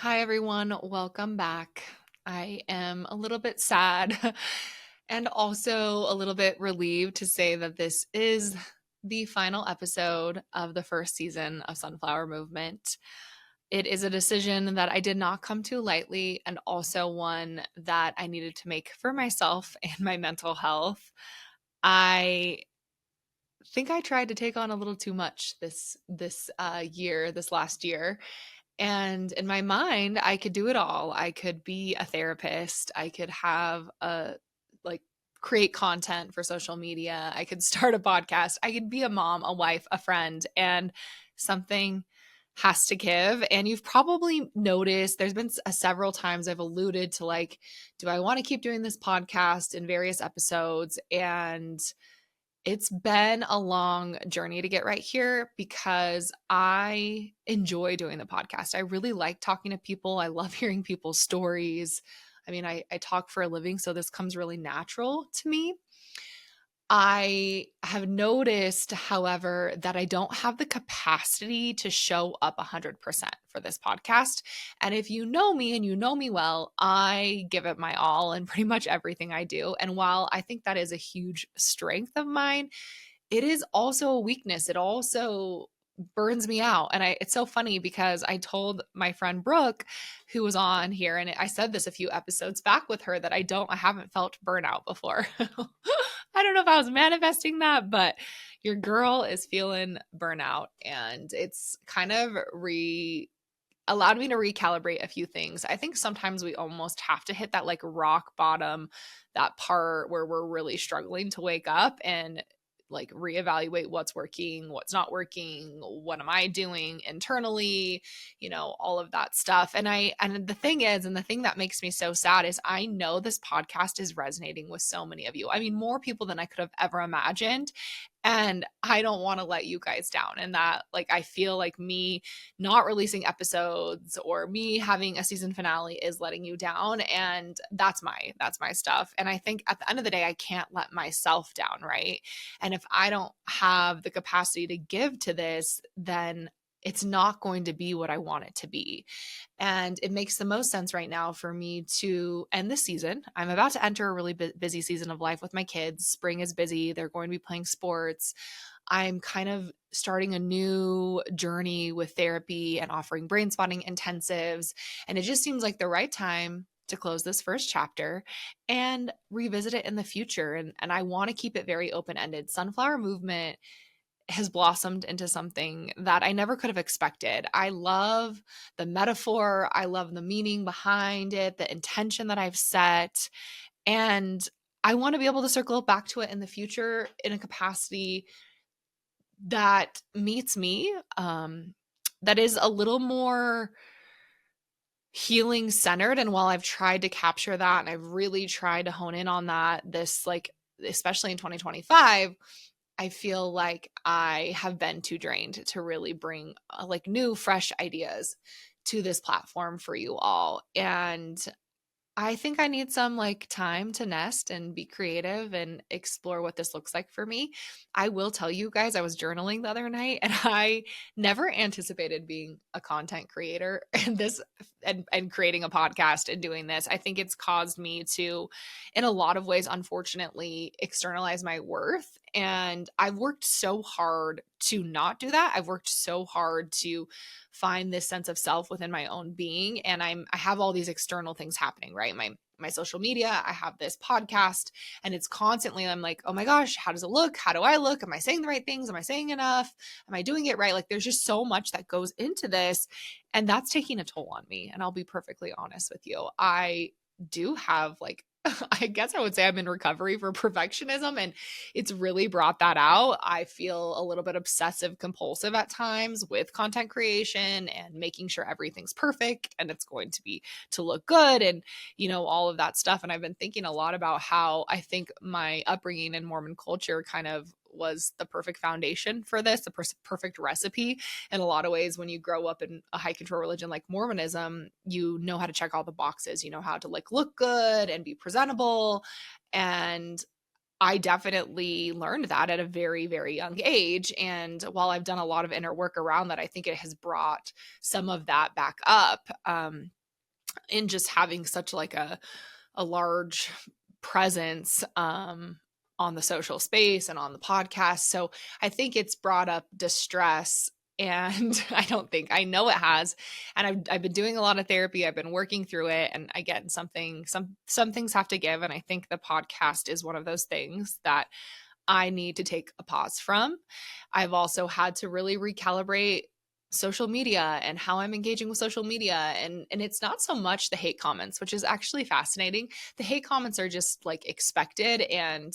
Hi, everyone. Welcome back. I am a little bit sad and also a little bit relieved to say that this is the final episode of the first season of Sunflower Movement. It is a decision that I did not come to lightly and also one that I needed to make for myself and my mental health. I think I tried to take on a little too much this last year, and in my mind, I could do it all. I could be a therapist. I could have like create content for social media. I could start a podcast. I could be a mom, a wife, a friend, and something has to give. And you've probably noticed there's been several times I've alluded to like, do I want to keep doing this podcast in various episodes? And it's been a long journey to get right here because I enjoy doing the podcast. I really like talking to people. I love hearing people's stories. I mean, I talk for a living, so this comes really natural to me. I have noticed, however, that I don't have the capacity to show up 100% for this podcast. And if you know me and you know me well, I give it my all in pretty much everything I do. And while I think that is a huge strength of mine, it is also a weakness. It also burns me out. And it's so funny because I told my friend Brooke, who was on here, and I said this a few episodes back with her, that I haven't felt burnout before. I don't know if I was manifesting that, but your girl is feeling burnout. And it's kind of allowed me to recalibrate a few things. I think sometimes we almost have to hit that like rock bottom, that part where we're really struggling to wake up and like reevaluate what's working, what's not working, what am I doing internally, all of that stuff. And the thing is, and the thing that makes me so sad is I know this podcast is resonating with so many of you. I mean, more people than I could have ever imagined. And I don't want to let you guys down. And that, like, I feel like me not releasing episodes or me having a season finale is letting you down. And that's my stuff. And I think at the end of the day, I can't let myself down, right? And if I don't have the capacity to give to this, then it's not going to be what I want it to be. And it makes the most sense right now for me to end this season. I'm about to enter a really busy season of life with my kids. Spring is busy. They're going to be playing sports. I'm kind of starting a new journey with therapy and offering brain spotting intensives. And it just seems like the right time to close this first chapter and revisit it in the future. And I want to keep it very open ended. Sunflower Movement has blossomed into something that I never could have expected. I love the metaphor, I love the meaning behind it, the intention that I've set, and I want to be able to circle back to it in the future in a capacity that meets me, that is a little more healing centered. And while I've tried to capture that and I've really tried to hone in on that, this like especially in 2025, I feel like I have been too drained to really bring like new, fresh ideas to this platform for you all. And I think I need some like time to nest and be creative and explore what this looks like for me. I will tell you guys, I was journaling the other night and I never anticipated being a content creator and and creating a podcast and doing this. I think it's caused me to, in a lot of ways, unfortunately, externalize my worth. And I've worked so hard to not do that. I've worked so hard to find this sense of self within my own being, and I have all these external things happening, right? My social media, I have this podcast, and it's constantly I'm like, oh my gosh, how does it look? How do I look? Am I saying the right things? Am I saying enough? Am I doing it right? Like there's just so much that goes into this, and that's taking a toll on me. And I'll be perfectly honest with you, I do have like I guess I would say I'm in recovery for perfectionism, and it's really brought that out. I feel a little bit obsessive compulsive at times with content creation and making sure everything's perfect and it's going to be to look good and all of that stuff. And I've been thinking a lot about how I think my upbringing in Mormon culture kind of was the perfect foundation for this, the perfect recipe. In a lot of ways, when you grow up in a high control religion like Mormonism, you know how to check all the boxes, you know how to like look good and be presentable. And I definitely learned that at a very, very young age. And while I've done a lot of inner work around that, I think it has brought some of that back up, in just having such like a large presence, on the social space and on the podcast. So I think it's brought up distress. And I know it has. And I've been doing a lot of therapy. I've been working through it. And again, some things have to give. And I think the podcast is one of those things that I need to take a pause from. I've also had to really recalibrate social media and how I'm engaging with social media, and it's not so much the hate comments, which is actually fascinating. The hate comments are just like expected, and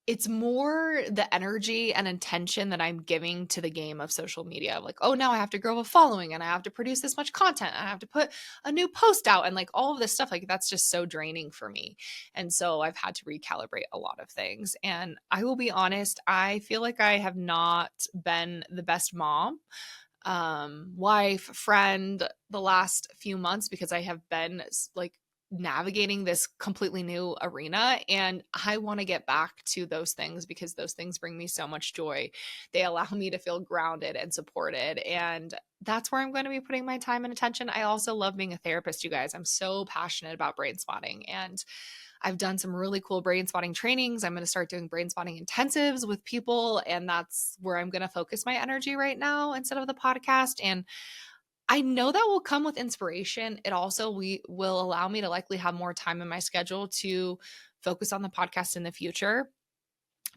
it's more the energy and intention that I'm giving to the game of social media. Like, oh, now I have to grow a following and I have to produce this much content. And I have to put a new post out and like all of this stuff. Like, that's just so draining for me. And so I've had to recalibrate a lot of things. And I will be honest, I feel like I have not been the best mom, wife, friend the last few months because I have been like navigating this completely new arena, and I want to get back to those things because those things bring me so much joy. They allow me to feel grounded and supported, and that's where I'm going to be putting my time and attention. I also love being a therapist, you guys. I'm so passionate about brain spotting, and I've done some really cool brain spotting trainings. I'm going to start doing brain spotting intensives with people, and that's where I'm going to focus my energy right now instead of the podcast. And I know that will come with inspiration. It also we will allow me to likely have more time in my schedule to focus on the podcast in the future.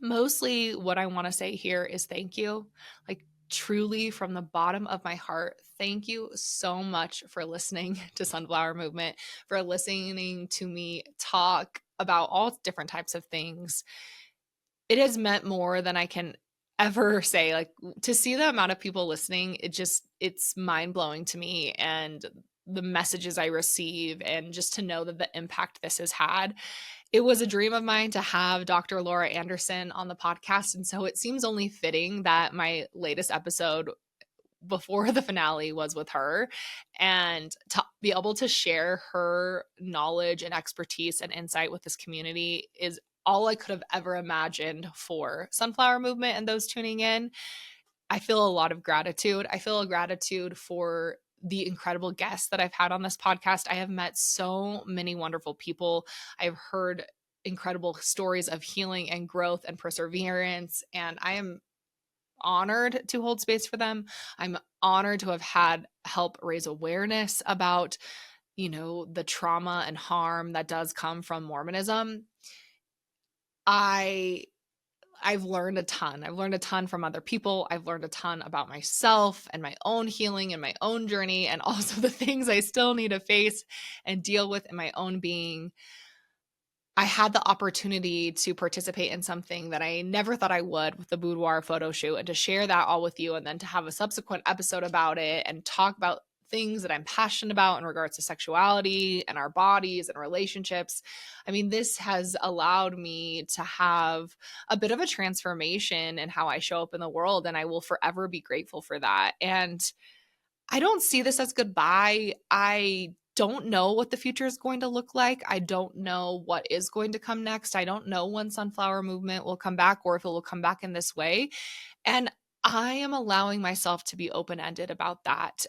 Mostly what I want to say here is thank you. Like, truly from the bottom of my heart, thank you so much for listening to Sunflower Movement, for listening to me talk about all different types of things. It has meant more than I can ever say. Like, to see the amount of people listening, it's mind-blowing to me, and the messages I receive, and just to know that the impact this has had. It was a dream of mine to have Dr. Laura Anderson on the podcast, and so it seems only fitting that my latest episode before the finale was with her, and to be able to share her knowledge and expertise and insight with this community is all I could have ever imagined for Sunflower Movement and those tuning in. I feel a lot of gratitude. I feel a gratitude for the incredible guests that I've had on this podcast. I have met so many wonderful people. I've heard incredible stories of healing and growth and perseverance, and I am honored to hold space for them. I'm honored to have had help raise awareness about, the trauma and harm that does come from Mormonism. I I've learned a ton. I've learned a ton from other people. I've learned a ton about myself and my own healing and my own journey, and also the things I still need to face and deal with in my own being. I had the opportunity to participate in something that I never thought I would with the boudoir photo shoot, and to share that all with you, and then to have a subsequent episode about it and talk about things that I'm passionate about in regards to sexuality and our bodies and relationships. I mean, this has allowed me to have a bit of a transformation in how I show up in the world, and I will forever be grateful for that. And I don't see this as goodbye. I don't know what the future is going to look like. I don't know what is going to come next. I don't know when Sunflower Movement will come back, or if it will come back in this way. And I am allowing myself to be open-ended about that.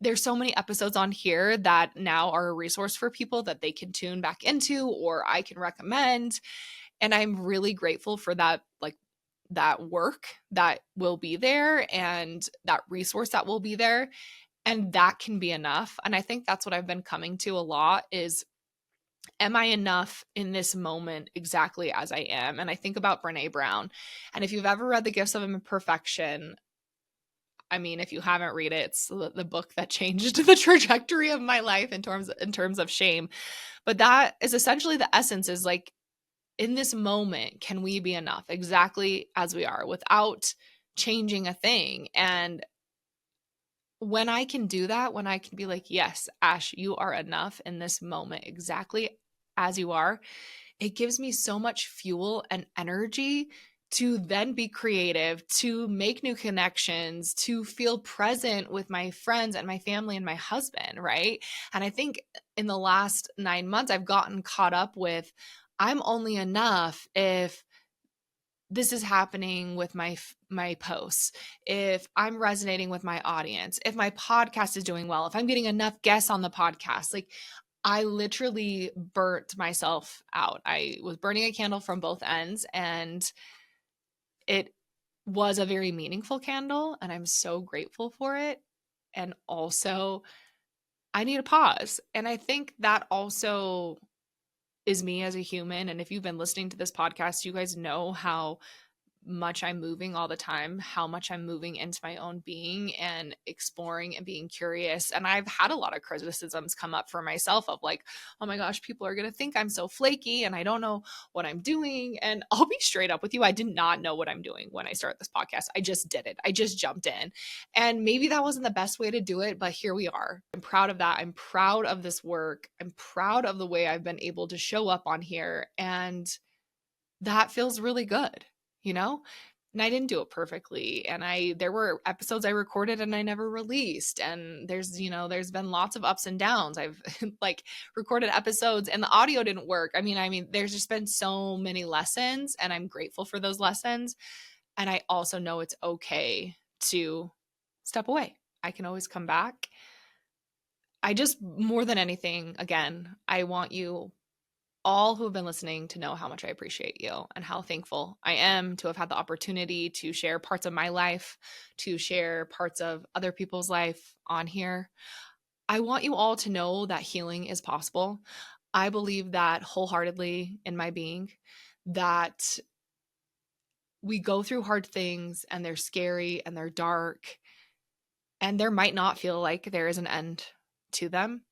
There's so many episodes on here that now are a resource for people that they can tune back into, or I can recommend. And I'm really grateful for that, like that work that will be there and that resource that will be there. And that can be enough. And I think that's what I've been coming to a lot is, am I enough in this moment exactly as I am? And I think about Brene Brown. And if you've ever read The Gifts of Imperfection, I mean, if you haven't read it, it's the book that changed the trajectory of my life in terms of shame. But that is essentially the essence, is like, in this moment, can we be enough exactly as we are without changing a thing? And when I can do that, when I can be like, yes, Ash, you are enough in this moment exactly as you are, it gives me so much fuel and energy to then be creative, to make new connections, to feel present with my friends and my family and my husband, right? And I think in the last 9 months, I've gotten caught up with, I'm only enough if this is happening with my posts, if I'm resonating with my audience, if my podcast is doing well, if I'm getting enough guests on the podcast. Like, I literally burnt myself out. I was burning a candle from both ends, and it was a very meaningful candle, and I'm so grateful for it. And also, I need a pause. And I think that also is me as a human. And if you've been listening to this podcast, you guys know how much I'm moving all the time, how much I'm moving into my own being and exploring and being curious. And I've had a lot of criticisms come up for myself of like, oh my gosh, people are going to think I'm so flaky and I don't know what I'm doing. And I'll be straight up with you. I did not know what I'm doing when I started this podcast. I just did it. I just jumped in. And maybe that wasn't the best way to do it, but here we are. I'm proud of that. I'm proud of this work. I'm proud of the way I've been able to show up on here. And that feels really good, you know? And I didn't do it perfectly. And there were episodes I recorded and I never released. And there's been lots of ups and downs. I've like recorded episodes and the audio didn't work. I mean, there's just been so many lessons and I'm grateful for those lessons. And I also know it's okay to step away. I can always come back. I just, more than anything, again, I want you all who have been listening to know how much I appreciate you and how thankful I am to have had the opportunity to share parts of my life, to share parts of other people's life on here. I want you all to know that healing is possible. I believe that wholeheartedly in my being, that we go through hard things and they're scary and they're dark, and there might not feel like there is an end to them.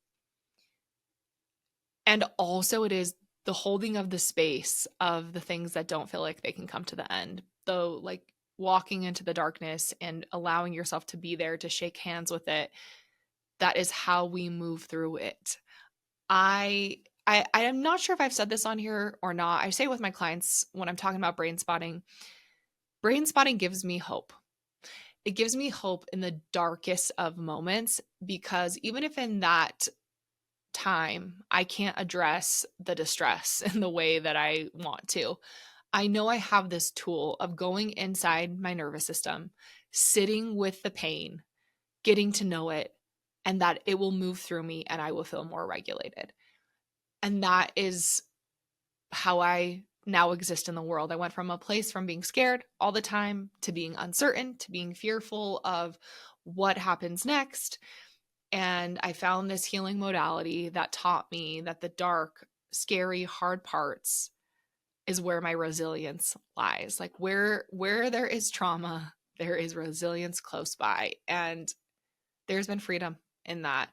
And also, it is the holding of the space of the things that don't feel like they can come to the end. Though, like walking into the darkness and allowing yourself to be there to shake hands with it, that is how we move through it. I am not sure if I've said this on here or not. I say it with my clients when I'm talking about brain spotting. Brain spotting gives me hope. It gives me hope in the darkest of moments, because even if in that time I can't address the distress in the way that I want to, I know I have this tool of going inside my nervous system, sitting with the pain, getting to know it, and that it will move through me and I will feel more regulated. And that is how I now exist in the world. I went from a place from being scared all the time to being uncertain, to being fearful of what happens next. And I found this healing modality that taught me that the dark, scary, hard parts is where my resilience lies. Like where there is trauma, there is resilience close by. And there's been freedom in that.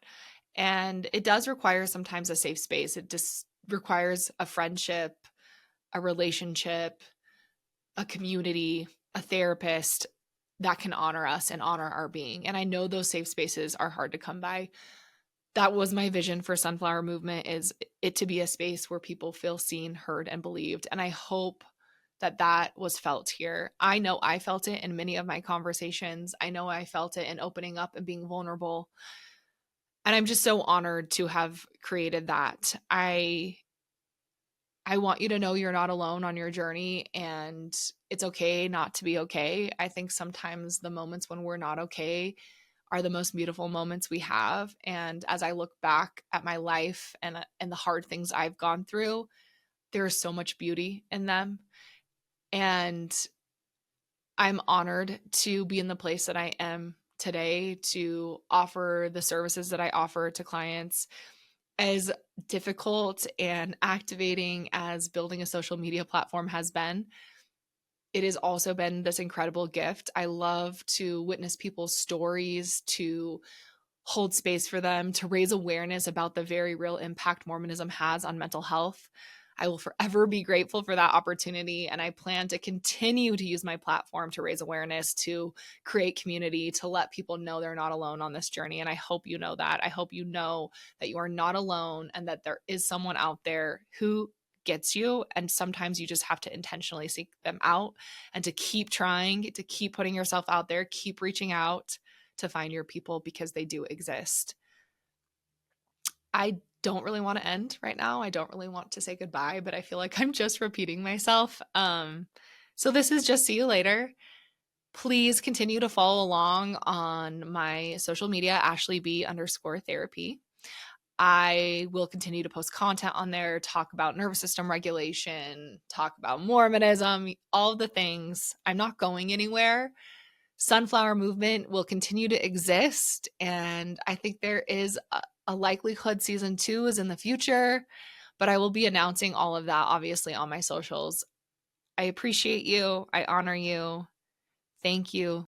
And it does require sometimes a safe space. It just requires a friendship, a relationship, a community, a therapist that can honor us and honor our being. And I know those safe spaces are hard to come by. That was my vision for Sunflower Movement, is it to be a space where people feel seen, heard, and believed. And I hope that that was felt here. I know I felt it in many of my conversations. I know I felt it in opening up and being vulnerable. And I'm just so honored to have created that. I want you to know you're not alone on your journey, and it's okay not to be okay. I think sometimes the moments when we're not okay are the most beautiful moments we have. And as I look back at my life and the hard things I've gone through, there is so much beauty in them. And I'm honored to be in the place that I am today, to offer the services that I offer to clients. As difficult and activating as building a social media platform has been, it has also been this incredible gift. I love to witness people's stories, to hold space for them, to raise awareness about the very real impact Mormonism has on mental health. I will forever be grateful for that opportunity. And I plan to continue to use my platform to raise awareness, to create community, to let people know they're not alone on this journey. And I hope you know that. I hope you know that you are not alone and that there is someone out there who gets you. And sometimes you just have to intentionally seek them out and to keep trying, to keep putting yourself out there, keep reaching out to find your people, because they do exist. I don't really want to end right now. I don't really want to say goodbye, but I feel like I'm just repeating myself. So this is just see you later. Please continue to follow along on my social media, Ashley B_therapy. I will continue to post content on there, talk about nervous system regulation, talk about Mormonism, all the things. I'm not going anywhere. Sunflower movement will continue to exist. And I think there is a likelihood season 2 is in the future, but I will be announcing all of that obviously on my socials. I appreciate you. I honor you. Thank you